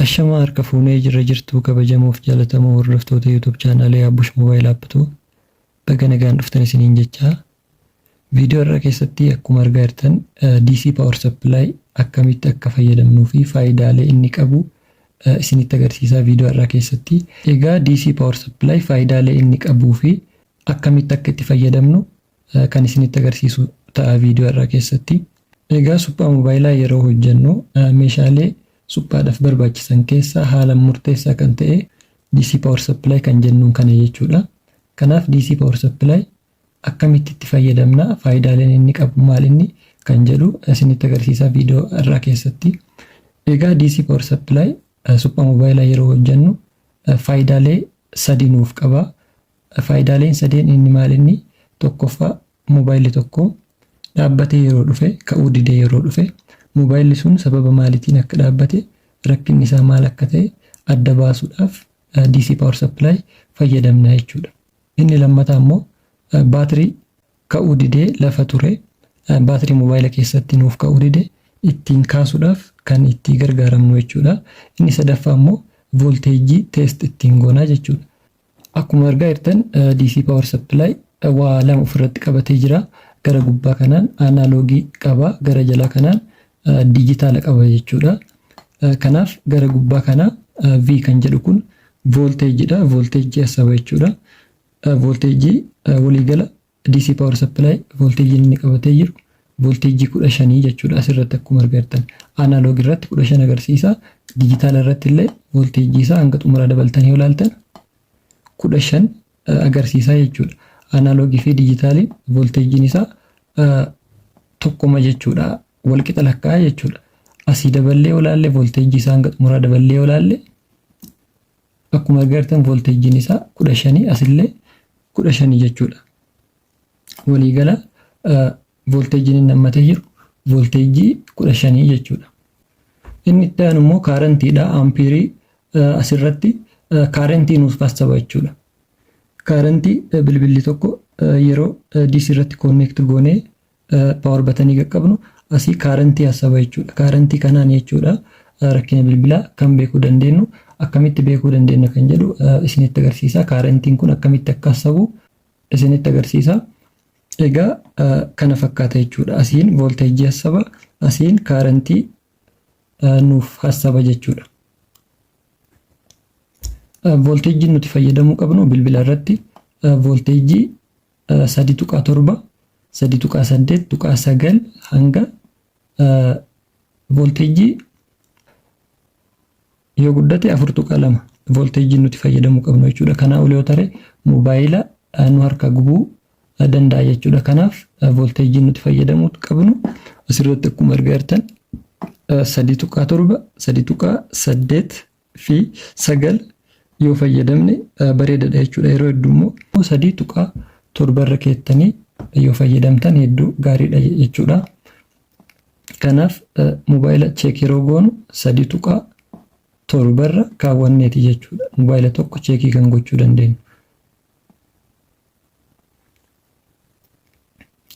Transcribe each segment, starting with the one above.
Ashama harka fuunee jirtu kabajamuuf jaalatamoo hordoftoota YouTube chaanalee Abbush Mobile Appatu baga nagaan dhuftan isiniin jechaa. Viidiyoo irra keessatti akkuma argaa jirtan DC Power Supply akkamitti akka fayyadamnuu fi faayidaalee inni qabu isinitti agarsiisaa viidiyoo irra keessatti. Egaa DC Power Supply faayidaalee inni qabuu fi akkamitti akka itti fayyadamnu kan isinitti agarsiisu ta'a viidiyoo irra keessatti. Egaa suphaa mobaayilaa yeroo hojjennu meeshaalee suphaadhaaf barbaachisan keessa haala murteessaa kan ta'e DC Power Supply kan jennuun kana jechuudha. Kanaaf DC Power Supply akkamitti itti fayyadamna, faayidaaleen inni qabu maal inni kan jedhu isinitti agarsiisaa viidiyoo irraa keessatti. Egaa DC Power Supply suphaa mobaayilaa yeroo hojjennu faayidaalee sadii nuuf qaba. Faayidaaleen sadeen inni maal inni? Tokkoffaa mobaayilli tokko dhaabbatee yeroo dhufe, ka'uu didee yeroo dhufe mobaayilli sun sababa maaliitiin akka dhaabbate, rakkinni isaa maal akka ta'e adda baasuudhaaf DC Power Supply fayyadamna jechuudha. Inni lammataa immoo baatirii ka'uu didee lafa ture, baatirii mobaayila keessatti nuuf ka'uu didee ittiin kaasuudhaaf kan itti gargaaramnu jechuudha. Inni sadaffaa immoo volteejii teest ittiin goonaa jechuudha. Akkuma argaa jirtan DC Power Supply waa lama ofirratti qabatee jira. Gara gubbaa kanaan analoogii qaba, gara jalaa kanaan dijitaala qaba jechuudha. Kanaaf gara gubbaa kanaa V kan jedhu kun volteejiidha. Volteejii asaba jechuudha. Volteejii waliigala DC Power Supply volteejiin inni qabatee jiru volteejii 15 jechuudha. Asirratti akkuma argattan analoogii irratti 15 agarsiisa. Dijitaala irratti illee volteejii isaa hanga xumuraa dabaltanii yoo ilaaltan 15 agarsiisa jechuudha. Analoogii fi dijitaaliin volteejiin isaa tokkuma jechuudha. Wal qixa lakkaa'aa jechuudha. Asii daballee yoo ilaalle volteejii isaa hanga xumuraa daballee yoo ilaalle akkuma argattan volteejiin isaa 15 asillee 15 jechuudha. Waliigala volteejiin inni hammatee jiru volteejii 15 jechuudha. Inni itti aanu immoo kaarantiidha. Ampiirii asirratti kaarantii nuuf fassaba jechuudha. Kaarantii bilbilli tokko yeroo DC irratti connect goonee power batanii qaqqabnu asii kaarantii asaba jechuudha. Kaarantii kanaan jechuudha rakkina bilbilaa kan beekuu dandeenyu, akkamitti beekuu dandeenya kan jedhu isinitti agarsiisa. Kaarantiin kun akkamitti akka asabu isinitti agarsiisa. Egaa kana fakkaata jechuudha. Asiin volteejii asaba, asiin kaarantii nuuf asaba jechuudha. Volteejii nuti fayyadamuu qabnu bilbila irratti volteejii 3.7, 3.8, 9 hanga volteejii yoo guddate 4.2 volteejii nuti fayyadamuu qabnu jechuudha. Kanaa ol yoo tare mobaayila nu harka gubuu danda'a jechuudha. Kanaaf volteejii nuti fayyadamuu qabnu asirratti akkuma argaa jirtan 3.7, 3.8 fi 9 yoo fayyadamne bareedaadha jechuudha. Yeroo hedduu immoo 3.7 irra keettanii yoo fayyadamtan hedduu gaariidha jechuudha. Kanaaf mobaayila cheek yeroo goonu 3.7 irra kaawwanneeti jechuudha. Mobaayila tokko cheekii kan gochuu dandeenyu.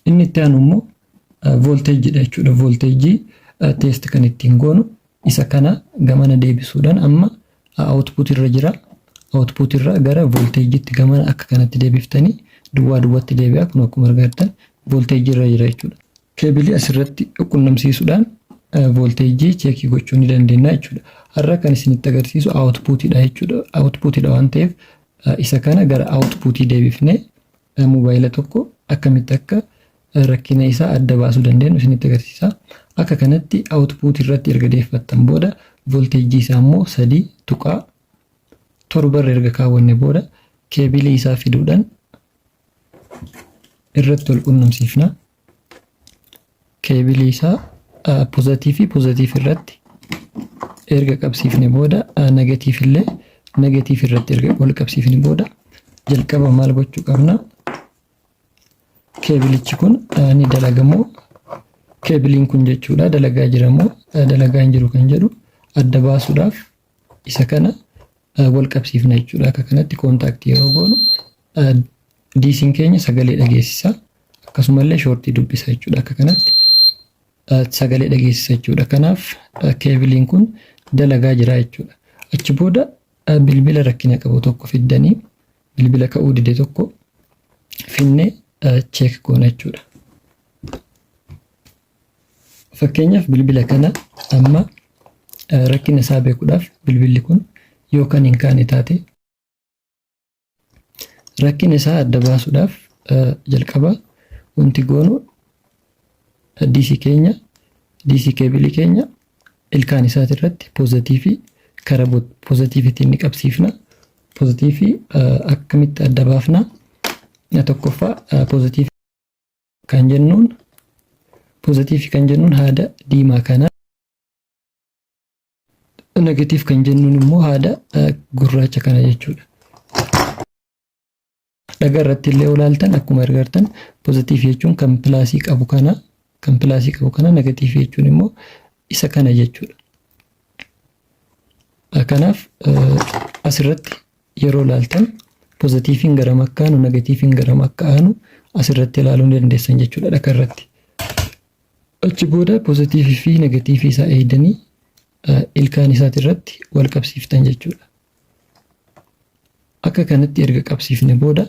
Inni itti aanu immoo volteejiidha jechuudha. Volteejii teest kan ittiin goonu isa kana gamana deebisuudhaan amma output irra jira. Output irra gara volteejiitti gamana akka kanatti deebiftanii duwwaa duwwaatti deebi'a. Kun akkuma argattan volteejii irra jira jechuudha. Keebilii asirratti qunnamsiisuudhaan volteejii cheekii gochuu ni dandeenya jechuudha. Har'a kan isinitti agarsiisu outputidha jechuudha. Outputidha waan ta'eef isa kana gara outputii deebifnee mobaayila tokko akkamitti akka rakkina isaa adda baasuu dandeenyu isinitti agarsiisa. Akka kanatti output irratti erga deeffattan booda volteejii isaa immoo 3.7 irra erga kaawwanne booda keebilii isaa fiduudhaan irratti wal qunnamsiifna. Keebilii isaa pozitiif irratti erga qabsiifne booda negatiif illee negatiif irratti erga wal qabsiifne booda jalqaba maal gochuu qabna? Keebilichi kun ni dalagamoo keebiliin kun jechuudha dalagaa jiramoo dalagaa hin jiru kan jedhu adda baasuudhaaf isa kana wal qabsiifna jechuudha. Akka kanatti kontaaktii yeroo goonu DC'n keenya sagalee dhageessisa, akkasumallee shoortii dubbisa jechuudha. Akka kanatti sagalee dhageessisa jechuudha. Kanaaf keebiliin kun dalagaa jira jechuudha. Achi booda bilbila rakkina qabu tokko fiddanii bilbila ka'uu dide tokko finnee cheek goona jechuudha. Fakkeenyaaf bilbila kana amma rakkina isaa beekuudhaaf bilbilli kun yoo kan hin kaane taate rakkina isaa adda baasuudhaaf jalqaba wanti goonu DC keenya DC keebilii keenya ilkaan isaati irratti poozitiivii karaa poozitiiviitiin ni qabsiifna. Poozitiivii akkamitti adda baafna? Tokkoffaa poozitiivii kan jennuun haada diimaa kana, negatiiv kan jennuun immoo haada gurraacha kana jechuudha. Dhagaa irratti illee olaaltan akkuma argartan poozitiivii jechuun kan pilaasii qabu kana, negatiivii jechuun immoo isa kana jechuudha. Kanaaf asirratti yeroo ilaaltan poozitiiviin gara akka aanu, negatiiviin gara akka aanu asirratti ilaaluu dandeessan jechuudha dhagaa irratti. Achi booda poozitiivii fi negatiivii isaa eegdanii ilkaan isaati irratti wal qabsiiftan jechuudha. Akka kanatti erga qabsiifne booda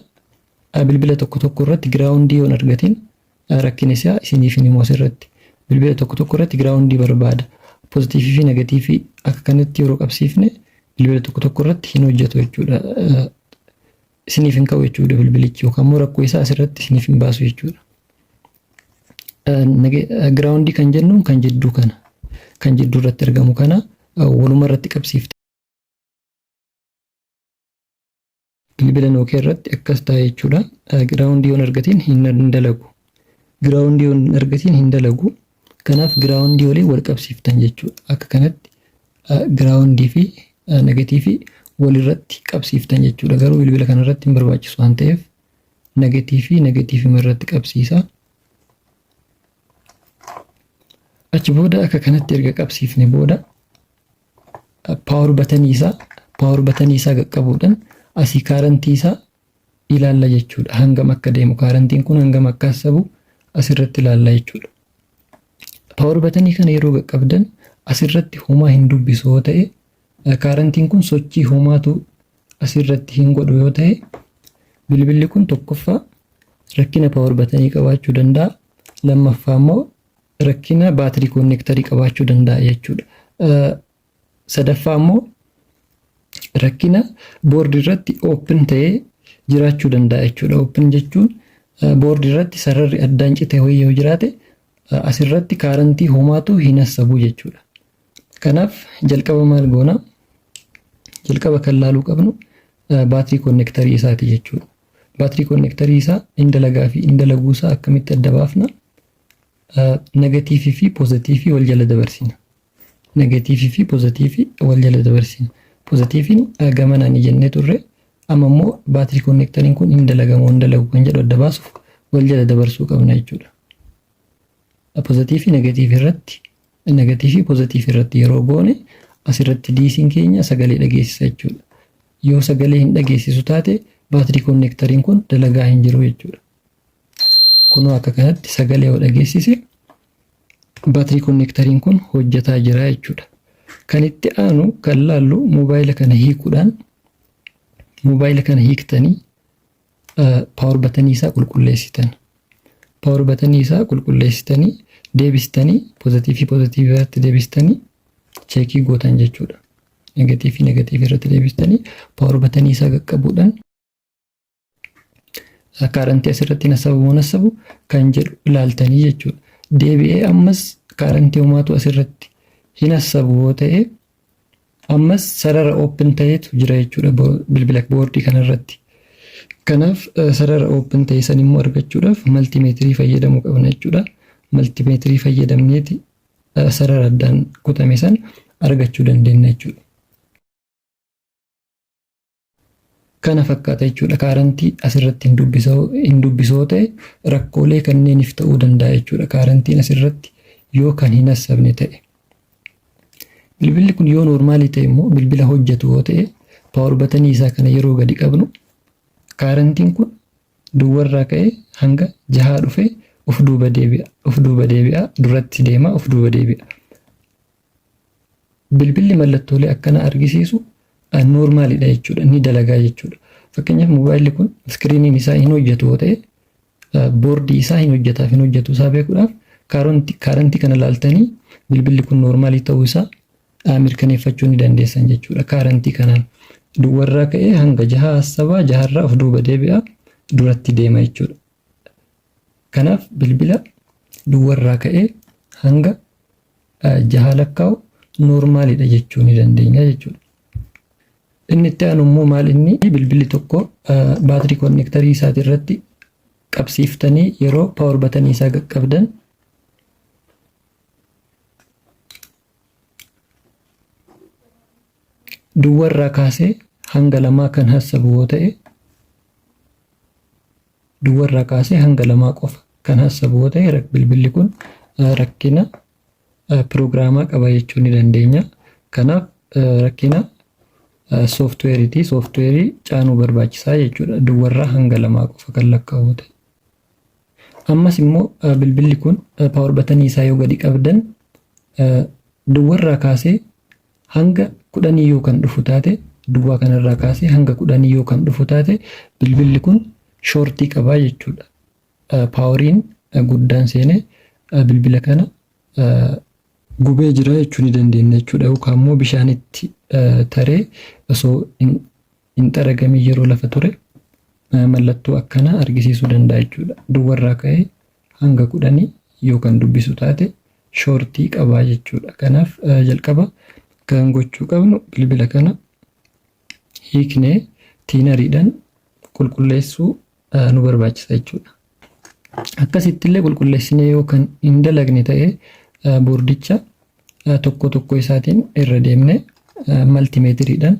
bilbila tokko irratti giraawundii yoon argatin rakkina isaa isiniif himu asirratti. Bilbila tokko irratti giraawundii barbaada. Poozitiivii fi negatiivii akka kanatti yeroo qabsiifne bilbila tokko irratti hin hojjetu jechuudha. Isiniif hin ka'u jechuudha bilbilichi yookaan immoo rakkoo isaa asirratti isiniif hin baasu jechuudha. Giraawundii kan jennuun kan jidduu kana, kan jidduu irratti argamu kana waluma irratti qabsiifte. Bilbila nookee irratti akkas ta'a jechuudha. Giraawundii yoon argatiin hin dalagu. Giraawundii yoon argatiin hin dalagu. Kanaaf giraawundii waliin wal qabsiiftan jechuudha. Akka kanatti giraawundii fi negatiivii walirratti qabsiiftan jechuudha. Garuu bilbila kana irratti hin barbaachisu waan ta'eef negatiivii irratti qabsiisa. Achi booda akka kanatti erga qabsiifne booda paawar batanii isaa qaqqabuudhaan asii kaarantii isaa ilaalla jechuudha. Hangam akka deemu kaarantiin kun hangam akka sabu asirratti ilaalla jechuudha. Paawar batanii kana yeroo qaqqabdan asirratti homaa hin dubbisu yoo ta'e, kaarantiin kun sochii homaatu asirratti hin godhu yoo ta'e, bilbilli kun tokkoffaa rakkina paawar batanii qabaachuu danda'a. Lammaffaa immoo rakkina baatirii koonnektarii qabaachuu danda'a jechuudha. Sadaffaa immoo rakkina boordii irratti oopin ta'ee jiraachuu danda'a jechuudha. Oopin jechuun boordii irratti sararri addaan cite wayii yoo jiraate asirratti kaarantii homaatu hin sabu jechuudha. Kanaaf jalqaba maal goona? Jalqaba kan laaluu qabnu baatirii koonnektarii isaati jechuudha. Baatirii koonnektarii isaa indalagaa fi indalaguu isaa akkamitti adda baafna? Negatiivii fi poozitiivii wal jala dabarsina. Poozitiiviin gamanaan jennee turre, amma immoo baatirii koonnekteriin kun hin dalagamu hin dalagu kan jedhu adda baasuuf wal jala dabarsuu qabna jechuudha. Poozitiivii poozitiivii irratti yeroo goone asirratti diisiin keenya sagalee dhageessisa jechuudha. Yoo sagalee hin dhageessisu taate baatirii koonnekteriin kun dalagaa hin jiru jechuudha. Kunoo akka kanatti sagalee yoo dhageessise baatirii koonnekteriin kun hojjetaa jira jechuudha. Kan itti aanu kan laallu moobaayila kana hiikuudhaan, moobaayila kana hiiktanii paawar batanii isaa qulqulleessitan. Paawar batanii isaa qulqulleessitanii deebistanii poozitiivii irratti deebistanii cheekii gootan jechuudha. Negatiivii irratti deebistanii paawar batanii isaa qaqqabuudhaan kaarantii asirratti nasabu kan jedhu ilaaltanii jechuudha. Deebi'ee ammas kaarantii homaatu asirratti hin nasabu yoo ta'e ammas sarara oopin ta'etu jira jechuudha bilbila boordii kanarratti. Kanaaf sarara oopin ta'e san immoo argachuudhaaf maltimeetirii fayyadamuu qabna jechuudha. Maltimeetirii fayyadamneeti sarara addaan kutame san argachuu dandeenya jechuudha. Kana fakkaata jechuudha. Kaarantii asirratti hin dubbisoo ta'e rakkoolee kanneeniif ta'uu danda'a jechuudha. Kaarantiin asirratti yoo kan hin nassabne ta'e. Bilbilli kun yoo noormaalii ta'e immoo bilbila hojjetu yoo ta'e paawar batanii isaa kana yeroo gadi qabnu kaarantiin kun duwwarraa ka'ee hanga 6 dhufee of duuba deebi'a. Duratti deema of duuba deebi'a. bilbilli mallattoolee akkana argisiisu noormaalidha jechuudha. Ni dalagaa jechuudha. Fakkeenyaaf mobaayilli kun iskiriiniin isaa hin hojjetu yoo ta'e boordii isaa hin hojjetaaf hin hojjetu isaa beekuudhaaf kaarantii kana laaltanii bilbilli kun noormaalii ta'uu isaa mirkaneeffachuu ni dandeessan jechuudha. Kaarantii kanaan duwwarraa ka'ee hanga 6 of duuba deebi'a duratti deema jechuudha. Kanaaf bilbila duwwarraa ka'ee hanga 6 lakkaa'u noormaalidha jechuu ni dandeenya jechuudha. Inni itti aanu immoo maal inni bilbilli tokko baatirii konneektarii isaati irratti qabsiiftanii yeroo paawar batanii isaa qaqqabdan duwwarraa kaasee hanga 2 kan hassabu yoo ta'e duwwarraa kaasee hanga 2 qofa kan hassabu yoo ta'e bilbilli kun rakkina pirogiraamaa qaba jechuu ni dandeenya. Kanaaf rakkina sooftuweeriitii sooftuweerii caanuu barbaachisaa jechuudha. Duwwarraa hanga 2 qofa kan lakkaa'u ta'e. Ammas immoo bilbilli kun paawar batanii isaa yoo gadi qabdan duwwarraa kaasee hanga 10 yoo kan dhufu taate duwwaa kanarraa kaasee hanga 10 yoo kan dhufu taate bilbilli kun shoortii qabaa jechuudha. Paawariin guddaan seenee bilbila kana gubee jira jechuu ni dandeenya jechuudha. Yookaan immoo bishaanitti taree osoo hin xaragamin yeroo lafa ture mallattoo akkanaa argisiisuu danda'a jechuudha. Duwwarraa ka'ee hanga 10 yoo kan dubbisu taate shoortii qabaa jechuudha. Kanaaf jalqaba kan gochuu qabnu bilbila kana hiiknee tiinariidhaan qulqulleessuu nu barbaachisa jechuudha. Akkasitti illee qulqulleessinee yoo kan hin dalagne ta'e boordicha tokko isaatiin irra deemnee maltimeetiriidhaan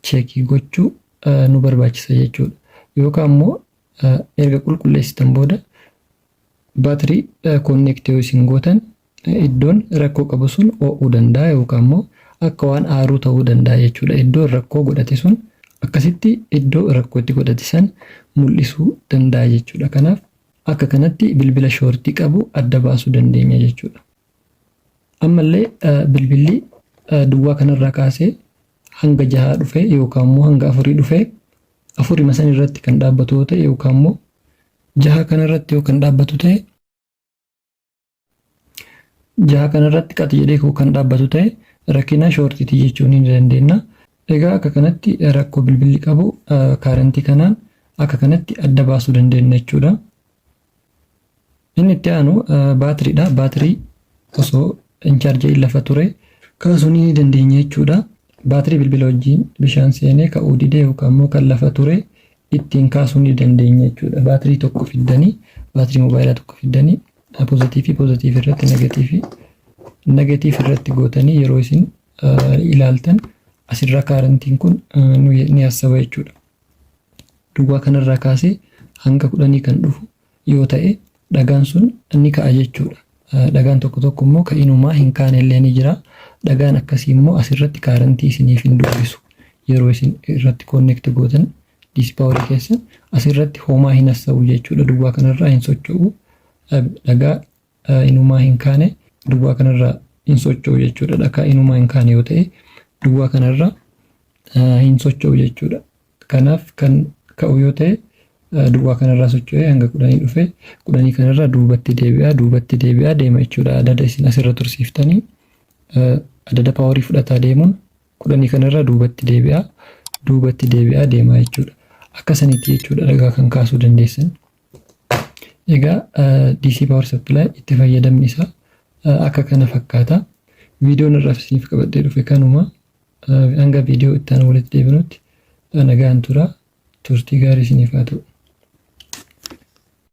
cheekii gochuu nu barbaachisa jechuudha. Yookaan immoo erga qulqulleessitan booda baatirii konneektii yoo isin gootan iddoon rakkoo qabu sun ho'uu danda'a yookaan immoo akka waan aaruu ta'uu danda'a jechuudha. Iddoon rakkoo godhate sun akkasitti iddoo rakkoo itti godhate san mul'isuu danda'a jechuudha. Kanaaf akka kanatti bilbila shoortii qabu adda baasuu dandeenya jechuudha. Ammallee bilbilli duwwaa kanarraa kaasee hanga 6 dhufee yookaan immoo hanga 4 dhufee 4 san irratti kan dhaabbatu yoo ta'e yookaan immoo 6 kanarratti yoo kan dhaabbatu ta'e 6 kanarratti qati jedhee kan dhaabbatu ta'e rakkina shoortiitii jechuu ni dandeenya. Egaa akka kanatti rakkoo bilbilli qabu kaarantii kanaan akka kanatti adda baasuu dandeenya jechuudha. Inni itti aanu baatiriidha. Baatirii osoo hin chaarjii lafa ture kaasuu ni dandeenya jechuudha. Baatirii bilbila wajjin bishaan seenee ka'uu didee yookaan immoo kan lafa ture ittiin kaasuu ni dandeenya jechuudha. Baatirii tokko fiddanii baatirii mobaayilaa tokko fiddanii poozitiivii irratti negatiivii irratti gootanii yeroo isin ilaaltan asirraa kaarantiin kun ni hassaba jechuudha. Duwwaa kanarraa kaasee hanga 10 kan dhufu yoo ta'e dhagaan sun ni ka'a jechuudha. Dhagaan tokko immoo ka'inumaa hin kaane illee ni jira. Dhagaan akkasii immoo asirratti kaarantii isiniif hin dubbisu. Yeroo isin irratti konneekti gootan DC paawarii keessa asirratti homaa hin hassabu jechuudha. Duwwaa kanarraa hin socho'u. Dhagaa inumaa hin kaane duwwaa kanarraa hin socho'u jechuudha. Dhagaa inumaa hin kaane yoo ta'e duwwaa kanarraa hin socho'u jechuudha. Kanaaf kan ka'u yoo ta'e duwwaa kanarraa socho'ee hanga 10 dhufee 10 kanarraa duubatti deebi'aa deema jechuudha. Adada isin asirra tursiiftanii adada paawarii fudhataa deemuun 10 kanarraa duubatti deebi'aa deema jechuudha. Akkasanitti jechuudha dhagaa kan kaasuu dandeessan. Egaa DC power supply itti fayyadamni isaa akka kana fakkaata. Viidiyoon irraa isiniif qabadhee dhufe kanuma. Hanga viidiyoo itti aanu walitti deebinutti nagaan tura. Turtii gaarii isiniif haa ta'u.